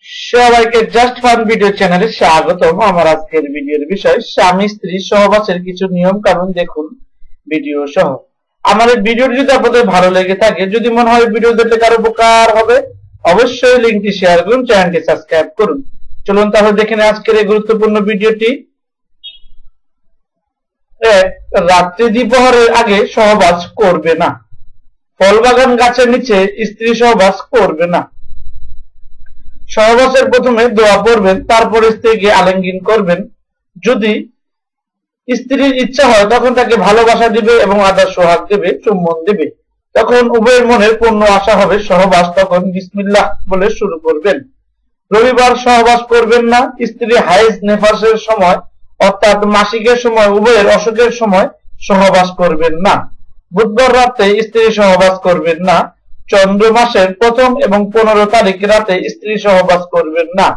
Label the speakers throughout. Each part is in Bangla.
Speaker 1: সবাইকে জাস্ট ফান ভিডিও চ্যানেলে স্বাগতম। আমার আজকের ভিডিওর বিষয় স্বামী স্ত্রী সহবাসের কিছু নিয়ম কানুন। দেখুন ভিডিও সহ। আমার এই ভিডিওটি যদি আপনাদের ভালো লেগে থাকে, যদি মনে হয় ভিডিও দেখলে কারো উপকার হবে, অবশ্যই লিংকটি শেয়ার করুন, চ্যানেলটি সাবস্ক্রাইব করুন। চলুন তাহলে দেখে নিই আজকের এই গুরুত্বপূর্ণ ভিডিওটি। রাত্রি দ্বিপ্রহরের আগে সহবাস করবে না। ফল বাগান গাছের নিচে স্ত্রী সহবাস করবে না। সহবাসের প্রথমে দোয়া পড়বেন, তারপর স্ত্রীকে আলিঙ্গন করবেন। যদি স্ত্রীর ইচ্ছা হয় তখন তাকে ভালোবাসা দিবে এবং আদর সোহাগ দেবে, চুম্বন দেবে। তখন উভয়ের মনের পূর্ণ আশা হবে সহবাস। তখন বিসমিল্লাহ বলে শুরু করবেন। রবিবার সহবাস করবেন না। স্ত্রী হাইজ নেফাসের সময় অর্থাৎ মাসিকের সময়, উভয়ের অসুখের সময় সহবাস করবেন না। বুধবার রাতে স্ত্রী সহবাস করবেন না। চন্দ্র মাসের প্রথম এবং 15 তারিখ রাতে স্ত্রী সহবাস করবেন না।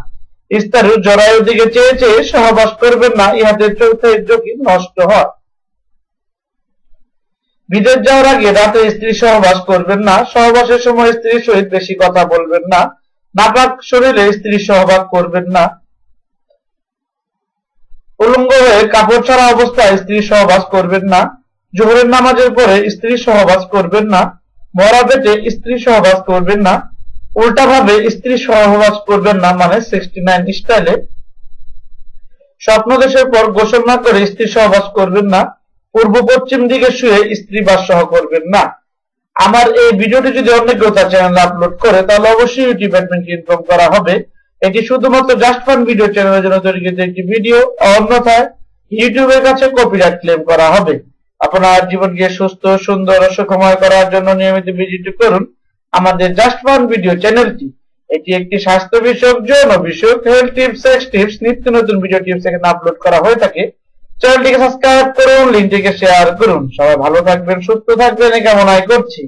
Speaker 1: স্ত্রী জরায়ুর দিকে চেয়ে চেয়ে সহবাস করবেন না, ইহাতে চৌথের ঝুঁকি নষ্ট হয়। বিদেশ যাওয়ার আগে রাতে স্ত্রী সহবাস করবেন না। সহবাসের সময় স্ত্রীর সহিত বেশি কথা বলবেন না। নাপাক শরীরে স্ত্রী সহবাস করবেন না। উলঙ্গ হয়ে কাপড় ছাড়া অবস্থায় স্ত্রী সহবাস করবেন না। জোহরের নামাজের পরে স্ত্রী সহবাস করবেন না। মরা পেটে স্ত্রী সহবাস করবেন না। উল্টা ভাবে স্ত্রী সহবাস করবেন না, মানে 69 স্টাইলে। স্বপ্নদেশের পর গোসল না করে স্ত্রী সহবাস করবেন না। পূর্ব পশ্চিম দিকে শুয়ে স্ত্রী বাস সহ করবেন না। আমার এই ভিডিওটি যদি অন্য কেউ তার চ্যানেলে আপলোড করে, তাহলে অবশ্যই ইউটিউব অ্যাডমিনকে ইনফর্ম করা হবে। এটি শুধুমাত্র জাস্ট ফান ভিডিও চ্যানেলের জন্য তৈরিকৃত একটি ভিডিও, অন্যথায় ইউটিউবের কাছে কপিরাইট ক্লেম করা হবে। আপনার জীবনকে সুস্থ, সুন্দর ও সুখময় করার জন্য নিয়মিত ভিডিওটি করুন। আমাদের জাস্ট ফান ভিডিও চ্যানেলটি এটি একটি স্বাস্থ্য বিষয়ক, যৌন বিষয়ক, হেলথ টিপস, সেক্স টিপস, নিত্য নতুন ভিডিও টিপস এখানে আপলোড করা হয়ে থাকে। চ্যানেলটিকে সাবস্ক্রাইব করুন, লিংকটিকে শেয়ার করুন। সবাই ভালো থাকবেন, সুস্থ থাকবেন এই কামনাই করছি।